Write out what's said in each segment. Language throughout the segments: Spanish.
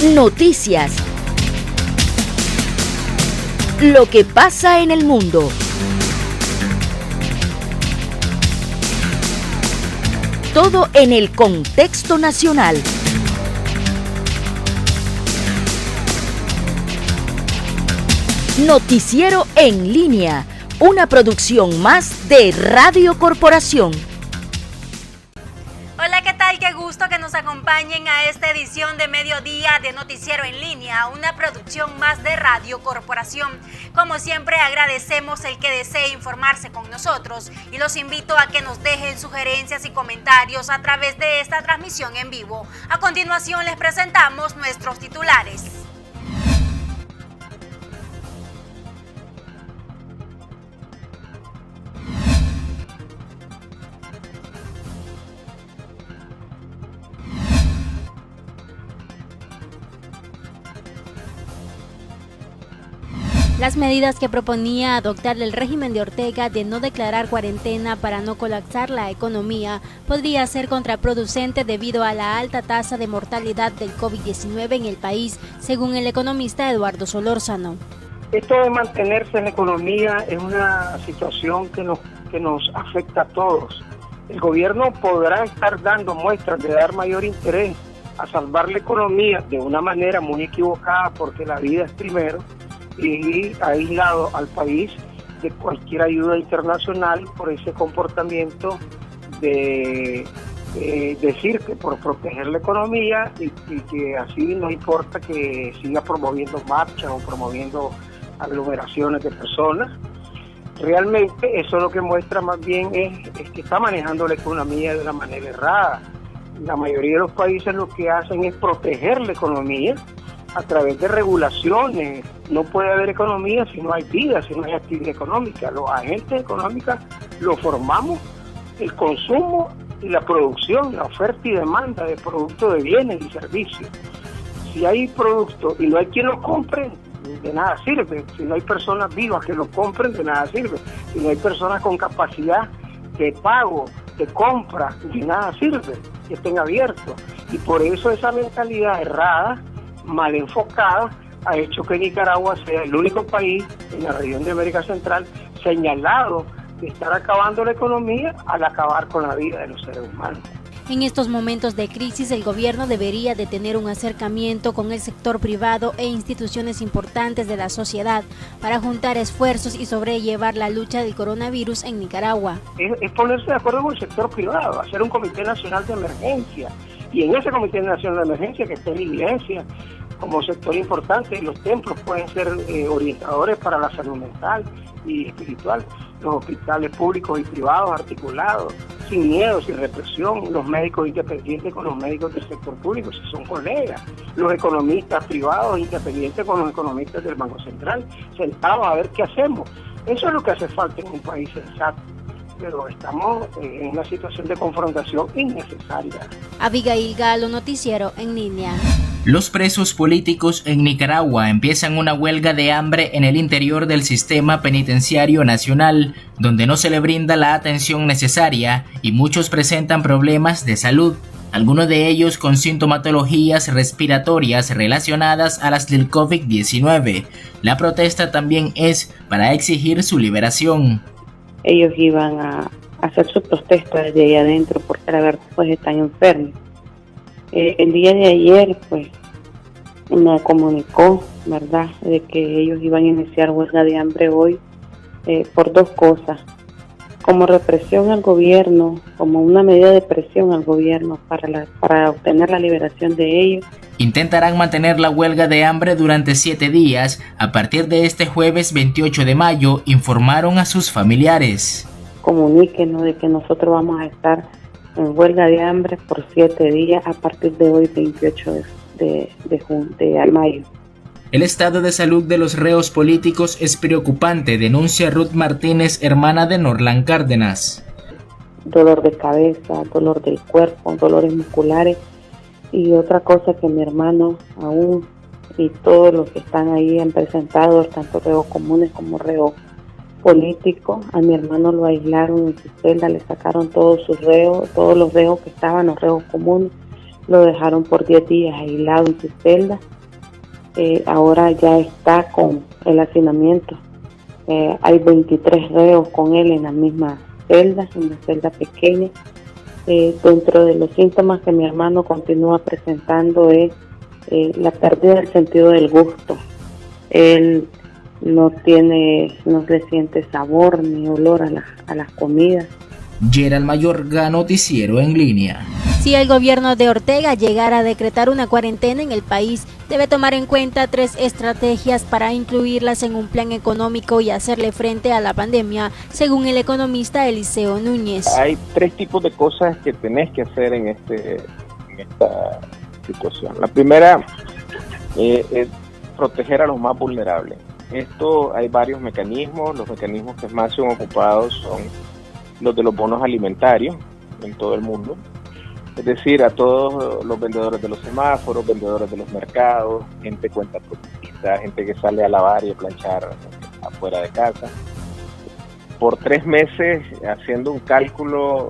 Noticias. Lo que pasa en el mundo. Todo en el contexto nacional. Noticiero en línea, una producción más de Radio Corporación. Hola, ¿qué tal? Qué gusto que nos acompañen a esta edición de mediodía de Noticiero en línea, una producción más de Radio Corporación. Como siempre, agradecemos el que desee informarse con nosotros y los invito a que nos dejen sugerencias y comentarios a través de esta transmisión en vivo. A continuación les presentamos nuestros titulares. Las medidas que proponía adoptar el régimen de Ortega de no declarar cuarentena para no colapsar la economía podría ser contraproducente debido a la alta tasa de mortalidad del COVID-19 en el país, según el economista Eduardo Solórzano. Esto de mantenerse en la economía es una situación que nos afecta a todos. El gobierno podrá estar dando muestras de dar mayor interés a salvar la economía de una manera muy equivocada, porque la vida es primero, y ha aislado al país de cualquier ayuda internacional por ese comportamiento de decir que por proteger la economía y que así no importa que siga promoviendo marchas o promoviendo aglomeraciones de personas. Realmente eso lo que muestra más bien es que está manejando la economía de una manera errada. La mayoría de los países lo que hacen es proteger la economía a través de regulaciones. No puede haber economía si no hay vida, si no hay actividad económica. Los agentes económicos los formamos el consumo y la producción, la oferta y demanda de productos, de bienes y servicios. Si hay productos y no hay quien los compre, de nada sirve. Si no hay personas vivas que los compren, de nada sirve. Si no hay personas con capacidad de pago, de compra, de nada sirve que estén abiertos. Y por eso esa mentalidad errada, mal enfocada, ha hecho que Nicaragua sea el único país en la región de América Central señalado de estar acabando la economía al acabar con la vida de los seres humanos. En estos momentos de crisis, el gobierno debería de tener un acercamiento con el sector privado e instituciones importantes de la sociedad para juntar esfuerzos y sobrellevar la lucha del coronavirus en Nicaragua. Es ponerse de acuerdo con el sector privado, hacer un Comité Nacional de Emergencia, y en ese Comité Nacional de Emergencia que esté la iglesia como sector importante, los templos pueden ser orientadores para la salud mental y espiritual, los hospitales públicos y privados articulados, sin miedo, sin represión, los médicos independientes con los médicos del sector público, si son colegas, los economistas privados independientes con los economistas del Banco Central, sentados a ver qué hacemos. Eso es lo que hace falta en un país sensato, pero estamos en una situación de confrontación innecesaria. Abigail Galo, Noticiero en línea. Los presos políticos en Nicaragua empiezan una huelga de hambre en el interior del sistema penitenciario nacional, donde no se le brinda la atención necesaria y muchos presentan problemas de salud, algunos de ellos con sintomatologías respiratorias relacionadas a las del COVID-19. La protesta también es para exigir su liberación. Ellos iban a hacer su protesta desde ahí adentro porque la verdad pues están enfermos. El día de ayer pues me comunicó, ¿verdad?, de que ellos iban a iniciar huelga de hambre hoy por dos cosas: como represión al gobierno, como una medida de presión al gobierno para obtener la liberación de ellos. Intentarán mantener la huelga de hambre durante 7 días a partir de este jueves 28 de mayo, informaron a sus familiares. Comuníquenos de que nosotros vamos a estar en huelga de hambre por 7 días a partir de hoy 28 de mayo. El estado de salud de los reos políticos es preocupante, denuncia Ruth Martínez, hermana de Norlan Cárdenas. Dolor de cabeza, dolor del cuerpo, dolores musculares y otra cosa que mi hermano aún y todos los que están ahí han presentado, tanto reos comunes como reos políticos. A mi hermano lo aislaron en su celda, le sacaron todos sus reos, todos los reos que estaban, los reos comunes, lo dejaron por 10 días aislado en su celda. Ahora ya está con el hacinamiento. Hay 23 reos con él en la misma celda, en una celda pequeña. Dentro de los síntomas que mi hermano continúa presentando es la pérdida del sentido del gusto. Él no le siente sabor ni olor a las comidas. Gerald Mayorga, Noticiero en Línea. Si el gobierno de Ortega llegara a decretar una cuarentena en el país, debe tomar en cuenta 3 estrategias para incluirlas en un plan económico y hacerle frente a la pandemia, según el economista Eliseo Núñez. Hay 3 tipos de cosas que tenés que hacer en esta situación. La primera es proteger a los más vulnerables. Esto hay varios mecanismos. Los mecanismos que más se han ocupado son los de los bonos alimentarios en todo el mundo. Es decir, a todos los vendedores de los semáforos, vendedores de los mercados, gente cuentapropistas, gente que sale a lavar y a planchar afuera de casa. Por 3 meses, haciendo un cálculo,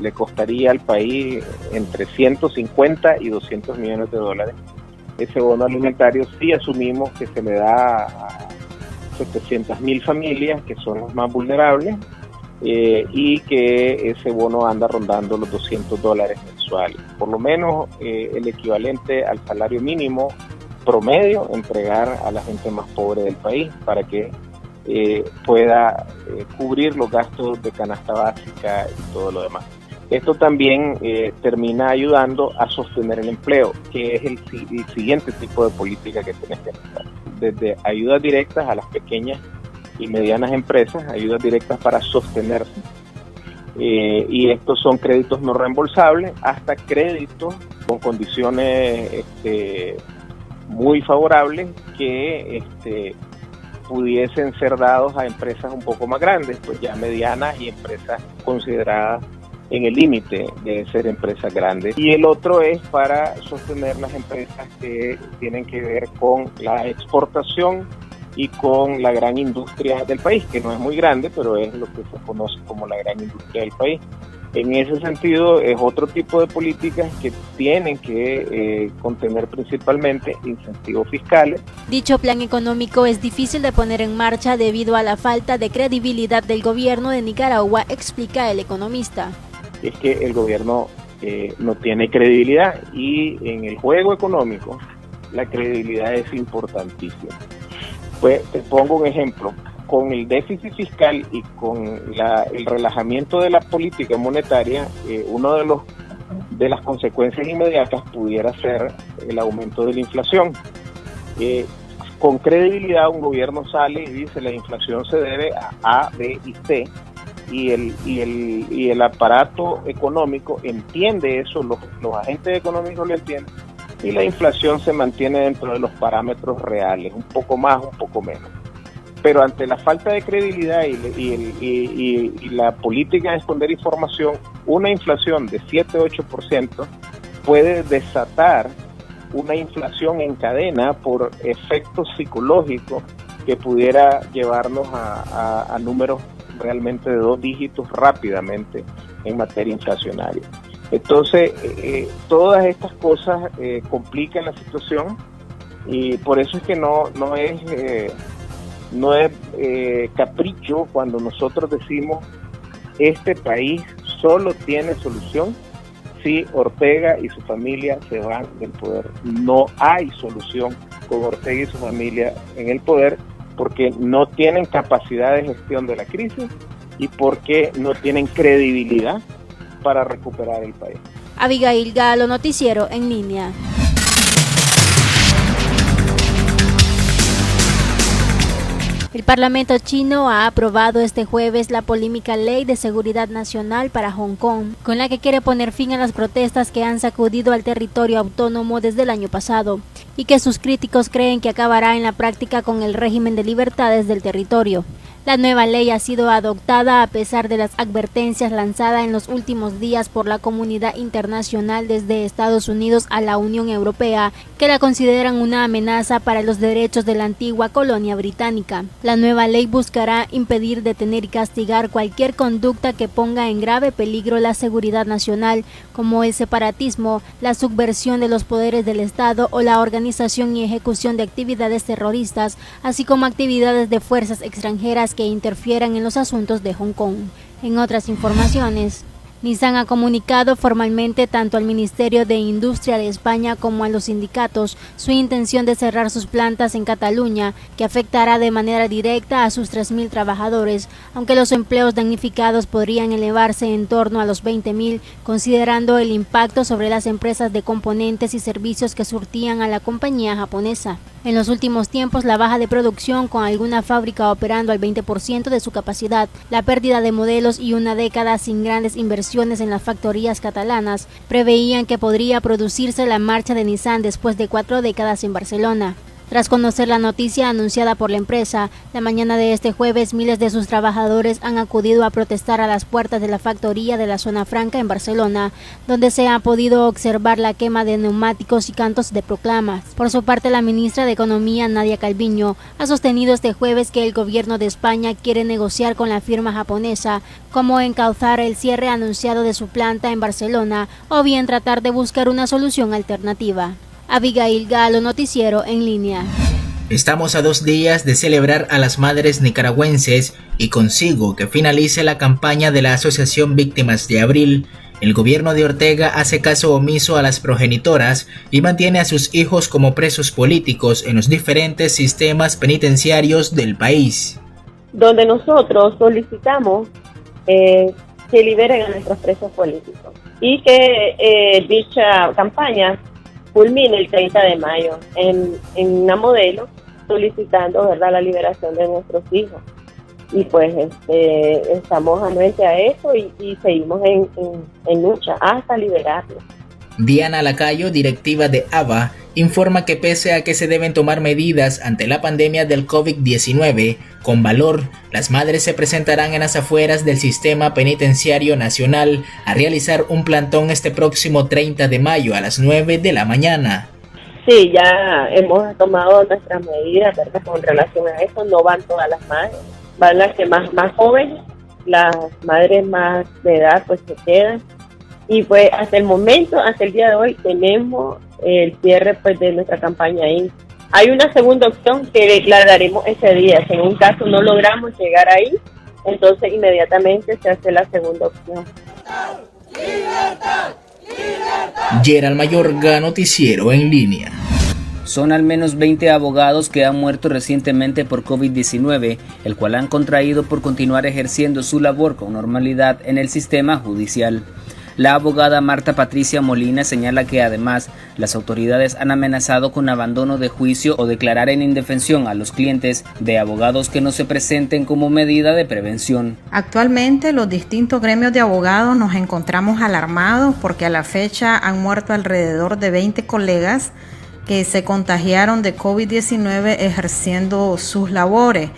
le costaría al país entre 150 y 200 millones de dólares. Ese bono alimentario sí asumimos que se le da a 700.000 familias, que son los más vulnerables, y que ese bono anda rondando los $200 mensuales. Por lo menos el equivalente al salario mínimo promedio, entregar a la gente más pobre del país para que pueda cubrir los gastos de canasta básica y todo lo demás. Esto también termina ayudando a sostener el empleo, que es el siguiente tipo de política que tenés que hacer. Desde ayudas directas a las pequeñas y medianas empresas, ayudas directas para sostenerse, y estos son créditos no reembolsables, hasta créditos con condiciones muy favorables que pudiesen ser dados a empresas un poco más grandes, pues ya medianas y empresas consideradas en el límite de ser empresas grandes. Y el otro es para sostener las empresas que tienen que ver con la exportación y con la gran industria del país, que no es muy grande, pero es lo que se conoce como la gran industria del país. En ese sentido, es otro tipo de políticas que tienen que contener principalmente incentivos fiscales. Dicho plan económico es difícil de poner en marcha debido a la falta de credibilidad del gobierno de Nicaragua, explica el economista. Es que el gobierno no tiene credibilidad, y en el juego económico la credibilidad es importantísima. Pues te pongo un ejemplo. Con el déficit fiscal y con el relajamiento de la política monetaria, uno de las consecuencias inmediatas pudiera ser el aumento de la inflación. Con credibilidad un gobierno sale y dice la inflación se debe a A, B y C, y el aparato económico entiende eso, los agentes económicos lo entienden, y la inflación se mantiene dentro de los parámetros reales, un poco más, un poco menos. Pero ante la falta de credibilidad y la política de esconder información, una inflación de 7-8% puede desatar una inflación en cadena por efectos psicológicos que pudiera llevarnos a números realmente de 2 dígitos rápidamente en materia inflacionaria. Entonces, todas estas cosas complican la situación, y por eso es que no es capricho cuando nosotros decimos este país solo tiene solución si Ortega y su familia se van del poder. No hay solución con Ortega y su familia en el poder, porque no tienen capacidad de gestión de la crisis y porque no tienen credibilidad para recuperar el país. Abigail Galo, Noticiero en Línea. El Parlamento chino ha aprobado este jueves la polémica Ley de Seguridad Nacional para Hong Kong, con la que quiere poner fin a las protestas que han sacudido al territorio autónomo desde el año pasado, y que sus críticos creen que acabará en la práctica con el régimen de libertades del territorio. La nueva ley ha sido adoptada a pesar de las advertencias lanzadas en los últimos días por la comunidad internacional desde Estados Unidos a la Unión Europea, que la consideran una amenaza para los derechos de la antigua colonia británica. La nueva ley buscará impedir, detener y castigar cualquier conducta que ponga en grave peligro la seguridad nacional, como el separatismo, la subversión de los poderes del Estado o la organización y ejecución de actividades terroristas, así como actividades de fuerzas extranjeras que interfieran en los asuntos de Hong Kong. En otras informaciones, Nissan ha comunicado formalmente tanto al Ministerio de Industria de España como a los sindicatos su intención de cerrar sus plantas en Cataluña, que afectará de manera directa a sus 3.000 trabajadores, aunque los empleos damnificados podrían elevarse en torno a los 20.000, considerando el impacto sobre las empresas de componentes y servicios que surtían a la compañía japonesa. En los últimos tiempos, la baja de producción, con alguna fábrica operando al 20% de su capacidad, la pérdida de modelos y una década sin grandes inversiones en las factorías catalanas, preveían que podría producirse la marcha de Nissan después de 4 décadas en Barcelona. Tras conocer la noticia anunciada por la empresa, la mañana de este jueves miles de sus trabajadores han acudido a protestar a las puertas de la factoría de la Zona Franca en Barcelona, donde se ha podido observar la quema de neumáticos y cantos de proclamas. Por su parte, la ministra de Economía, Nadia Calviño, ha sostenido este jueves que el gobierno de España quiere negociar con la firma japonesa cómo encauzar el cierre anunciado de su planta en Barcelona o bien tratar de buscar una solución alternativa. Abigail Galo, Noticiero en Línea. Estamos a 2 días de celebrar a las madres nicaragüenses y consigo que finalice la campaña de la Asociación Víctimas de Abril. El gobierno de Ortega hace caso omiso a las progenitoras y mantiene a sus hijos como presos políticos en los diferentes sistemas penitenciarios del país. Donde nosotros solicitamos que liberen a nuestros presos políticos y que dicha campaña culmine el 30 de mayo en una modelo solicitando, ¿verdad?, la liberación de nuestros hijos. Y pues estamos anuentes a eso y seguimos en lucha hasta liberarlos. Diana Lacayo, directiva de ABA, informa que pese a que se deben tomar medidas ante la pandemia del COVID-19, con valor, las madres se presentarán en las afueras del Sistema Penitenciario Nacional a realizar un plantón este próximo 30 de mayo a las 9 de la mañana. Sí, ya hemos tomado nuestras medidas, ¿verdad?, con relación a eso. No van todas las madres, van las que más jóvenes, las madres más de edad pues se quedan. Y pues hasta el momento, hasta el día de hoy, tenemos el cierre pues de nuestra campaña ahí. Hay una segunda opción que declararemos ese día. Si en un caso no logramos llegar ahí, entonces inmediatamente se hace la segunda opción. ¡Libertad! ¡Libertad! Gerald Mayorga, Noticiero en Línea. Son al menos 20 abogados que han muerto recientemente por COVID-19, el cual han contraído por continuar ejerciendo su labor con normalidad en el sistema judicial. La abogada Marta Patricia Molina señala que además las autoridades han amenazado con abandono de juicio o declarar en indefensión a los clientes de abogados que no se presenten como medida de prevención. Actualmente los distintos gremios de abogados nos encontramos alarmados porque a la fecha han muerto alrededor de 20 colegas que se contagiaron de COVID-19 ejerciendo sus labores.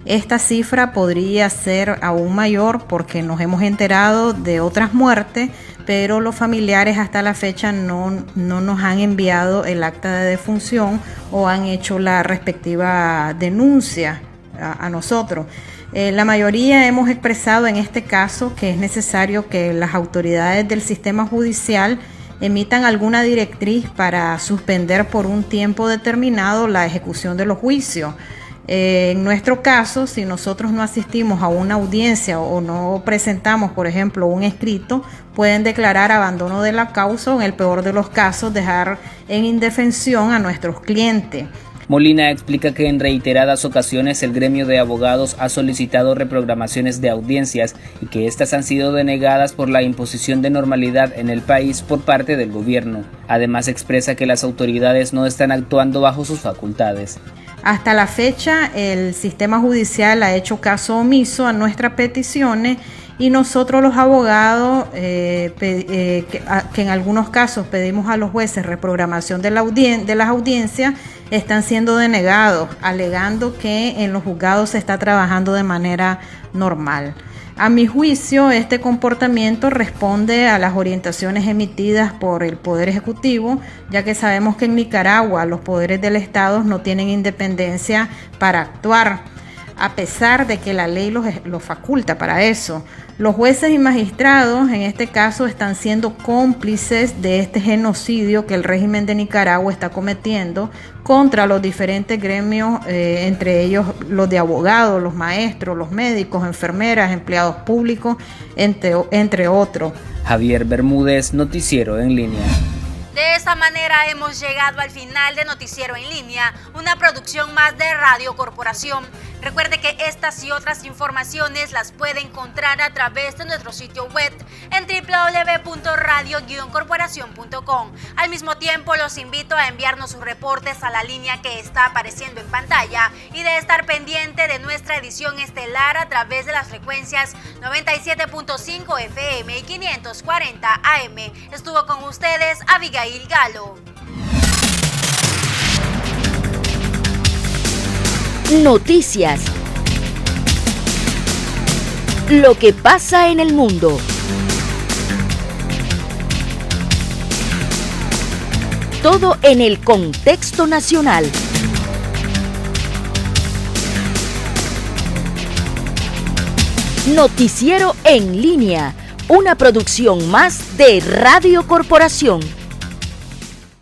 Esta cifra podría ser aún mayor porque nos hemos enterado de otras muertes, pero los familiares hasta la fecha no nos han enviado el acta de defunción o han hecho la respectiva denuncia a nosotros. La mayoría hemos expresado en este caso que es necesario que las autoridades del sistema judicial emitan alguna directriz para suspender por un tiempo determinado la ejecución de los juicios. En nuestro caso, si nosotros no asistimos a una audiencia o no presentamos, por ejemplo, un escrito, pueden declarar abandono de la causa o, en el peor de los casos, dejar en indefensión a nuestros clientes. Molina explica que en reiteradas ocasiones el gremio de abogados ha solicitado reprogramaciones de audiencias y que estas han sido denegadas por la imposición de normalidad en el país por parte del gobierno. Además expresa que las autoridades no están actuando bajo sus facultades. Hasta la fecha, el sistema judicial ha hecho caso omiso a nuestras peticiones y nosotros los abogados, que en algunos casos pedimos a los jueces reprogramación de las audiencias, están siendo denegados, alegando que en los juzgados se está trabajando de manera normal. A mi juicio, este comportamiento responde a las orientaciones emitidas por el Poder Ejecutivo, ya que sabemos que en Nicaragua los poderes del Estado no tienen independencia para actuar, a pesar de que la ley los faculta para eso. Los jueces y magistrados, en este caso, están siendo cómplices de este genocidio que el régimen de Nicaragua está cometiendo contra los diferentes gremios, entre ellos los de abogados, los maestros, los médicos, enfermeras, empleados públicos, entre otros. Javier Bermúdez, Noticiero en Línea. De esta manera hemos llegado al final de Noticiero en Línea, una producción más de Radio Corporación. Recuerde que estas y otras informaciones las puede encontrar a través de nuestro sitio web en www.radio-corporación.com. Al mismo tiempo, los invito a enviarnos sus reportes a la línea que está apareciendo en pantalla y de estar pendiente de nuestra edición estelar a través de las frecuencias 97.5 FM y 540 AM. Estuvo con ustedes Abigail Galo. Noticias. Lo que pasa en el mundo. Todo en el contexto nacional. Noticiero en Línea, una producción más de Radio Corporación.